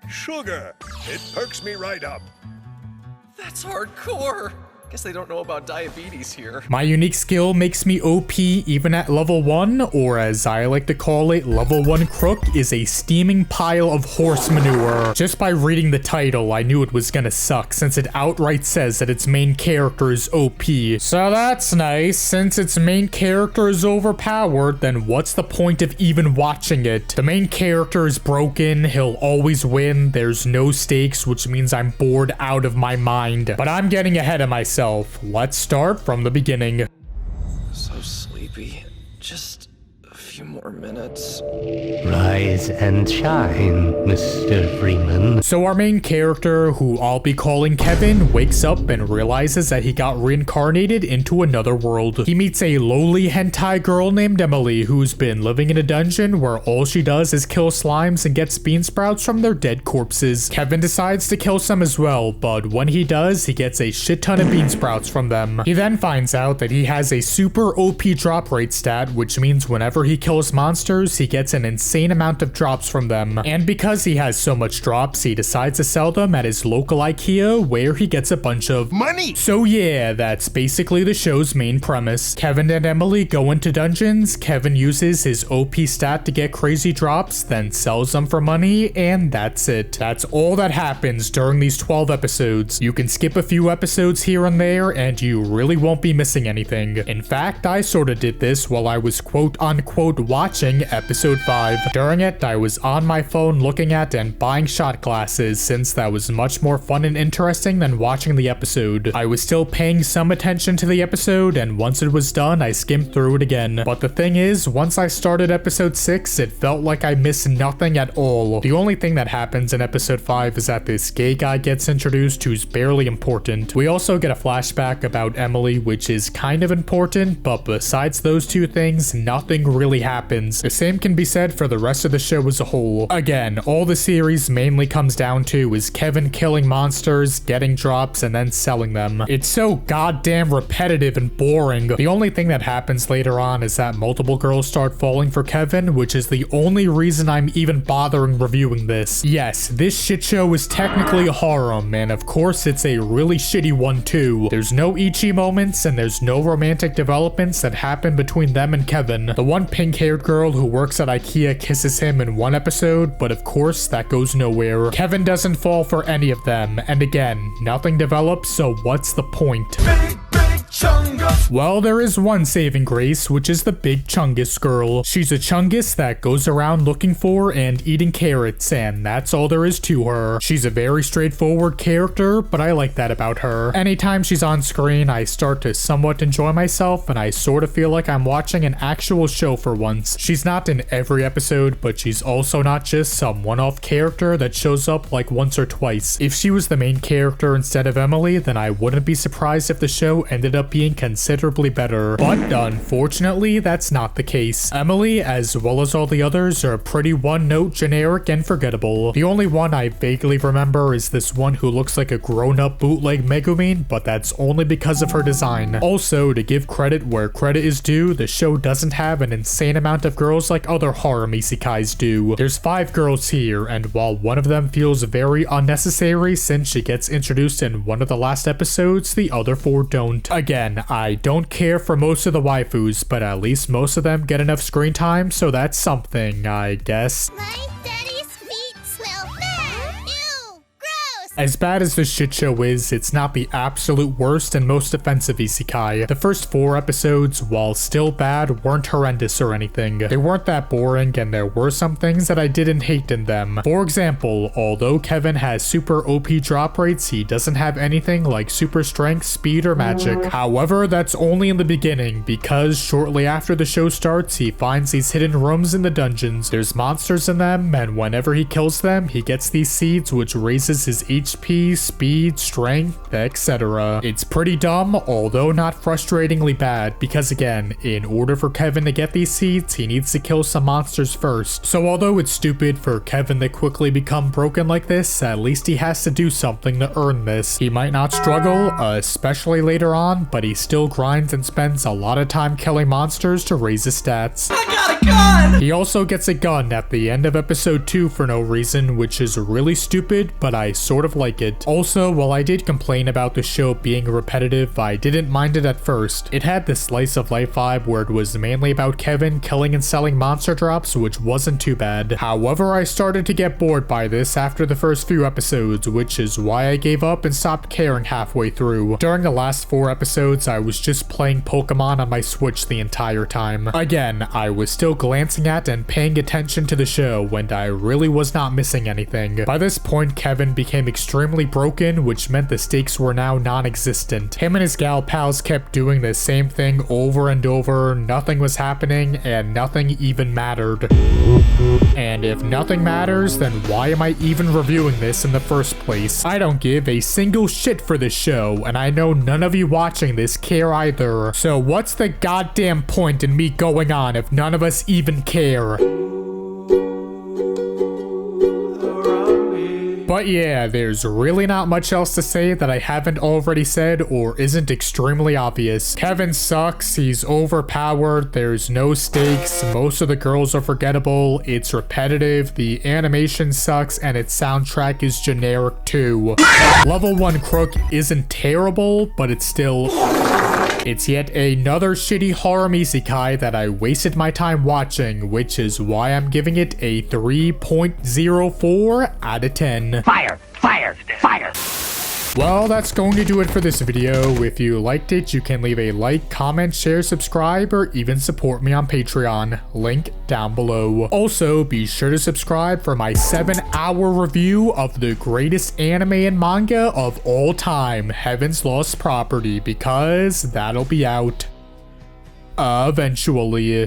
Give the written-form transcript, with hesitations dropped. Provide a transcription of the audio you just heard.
Sugar. It perks me right up. That's hardcore. Guess they don't know about diabetes here. My unique skill makes me OP even at level 1, or as I like to call it, level 1 crook is a steaming pile of horse manure. Just by reading the title, I knew it was gonna suck since it outright says that its main character is OP. So that's nice. Since its main character is overpowered, then what's the point of even watching it? The main character is broken, he'll always win, there's no stakes, which means I'm bored out of my mind. But I'm getting ahead of myself. Let's start from the beginning. So sleepy. Just a few more minutes. Rise and shine, Mr. Freeman. So our main character, who I'll be calling Kevin, wakes up and realizes that he got reincarnated into another world. He meets a lowly hentai girl named Emily who's been living in a dungeon where all she does is kill slimes and gets bean sprouts from their dead corpses. Kevin decides to kill some as well, but when he does, he gets a shit ton of bean sprouts from them. He then finds out that he has a super OP drop rate stat, which means whenever he kills monsters, he gets an insane amount of drops from them. And because he has so much drops, he decides to sell them at his local IKEA where he gets a bunch of money. So yeah, that's basically the show's main premise. Kevin and Emily go into dungeons, Kevin uses his OP stat to get crazy drops, then sells them for money, and that's it. That's all that happens during these 12 episodes. You can skip a few episodes here and there, and you really won't be missing anything. In fact, I sorta did this while I was quote unquote watching episode 5. During it, I was on my phone looking at and buying shot glasses since that was much more fun and interesting than watching the episode. I was still paying some attention to the episode, and once it was done, I skimmed through it again. But the thing is, once I started episode 6, it felt like I missed nothing at all. The only thing that happens in episode 5 is that this gay guy gets introduced who's barely important. We also get a flashback about Emily, which is kind of important, but besides those two things, nothing really happens. The same can be said for the rest of the show as a whole. Again, all the series mainly comes down to is Kevin killing monsters, getting drops, and then selling them. It's so goddamn repetitive and boring. The only thing that happens later on is that multiple girls start falling for Kevin, which is the only reason I'm even bothering reviewing this. Yes, this shit show is technically a harem, and of course it's a really shitty one too. There's no ichi moments, and there's no romantic developments that happen between them and Kevin. The one pink-haired girl who works at IKEA kisses him in one episode, but of course that goes nowhere. Kevin doesn't fall for any of them, and again, nothing develops, so what's the point? Well, there is one saving grace, which is the big Chungus girl. She's a Chungus that goes around looking for and eating carrots, and that's all there is to her. She's a very straightforward character, but I like that about her. Anytime she's on screen, I start to somewhat enjoy myself, and I sort of feel like I'm watching an actual show for once. She's not in every episode, but she's also not just some one-off character that shows up like once or twice. If she was the main character instead of Emily, then I wouldn't be surprised if the show ended up being considerably better. But unfortunately, that's not the case. Emily, as well as all the others, are pretty one-note, generic, and forgettable. The only one I vaguely remember is this one who looks like a grown-up bootleg Megumin, but that's only because of her design. Also, to give credit where credit is due, the show doesn't have an insane amount of girls like other harem isekais do. There's 5 girls here, and while one of them feels very unnecessary since she gets introduced in one of the last episodes, the other 4 don't. Again, I don't care for most of the waifus, but at least most of them get enough screen time, so that's something, I guess. My daddy's feet smell bad. Ew, gross. As bad as this shit show is, it's not the absolute worst and most offensive isekai. The first 4 episodes, while still bad, weren't horrendous or anything. They weren't that boring, and there were some things that I didn't hate in them. For example, although Kevin has super OP drop rates, he doesn't have anything like super strength, speed, or magic. However, that's only in the beginning, because shortly after the show starts, he finds these hidden rooms in the dungeons. There's monsters in them, and whenever he kills them, he gets these seeds, which raises his HP HP, speed, strength, etc. It's pretty dumb, although not frustratingly bad, because again, in order for Kevin to get these seeds, he needs to kill some monsters first. So although it's stupid for Kevin to quickly become broken like this, at least he has to do something to earn this. He might not struggle, especially later on, but he still grinds and spends a lot of time killing monsters to raise his stats. I got a gun! He also gets a gun at the end of episode 2 for no reason, which is really stupid, but I sort of like it. Also, while I did complain about the show being repetitive, I didn't mind it at first. It had this slice of life vibe where it was mainly about Kevin killing and selling monster drops, which wasn't too bad. However, I started to get bored by this after the first few episodes, which is why I gave up and stopped caring halfway through. During the last 4 episodes, I was just playing Pokemon on my Switch the entire time. Again, I was still glancing at and paying attention to the show, and I really was not missing anything. By this point, Kevin became extremely broken, which meant the stakes were now non-existent. Him and his gal pals kept doing the same thing over and over, nothing was happening, and nothing even mattered. And if nothing matters, then why am I even reviewing this in the first place? I don't give a single shit for this show, and I know none of you watching this care either. So what's the goddamn point in me going on if none of us even care? But yeah, there's really not much else to say that I haven't already said or isn't extremely obvious. Kevin sucks, he's overpowered, there's no stakes, most of the girls are forgettable, it's repetitive, the animation sucks, and its soundtrack is generic too. Level 1 Crook isn't terrible, but it's still... It's yet another shitty Harem Isekai that I wasted my time watching, which is why I'm giving it a 3.04 out of 10. Fire! Fire! Fire! Well, that's going to do it for this video. If you liked it, you can leave a like, comment, share, subscribe, or even support me on Patreon. Link down below. Also, be sure to subscribe for my 7-hour review of the greatest anime and manga of all time, Heaven's Lost Property, because that'll be out eventually.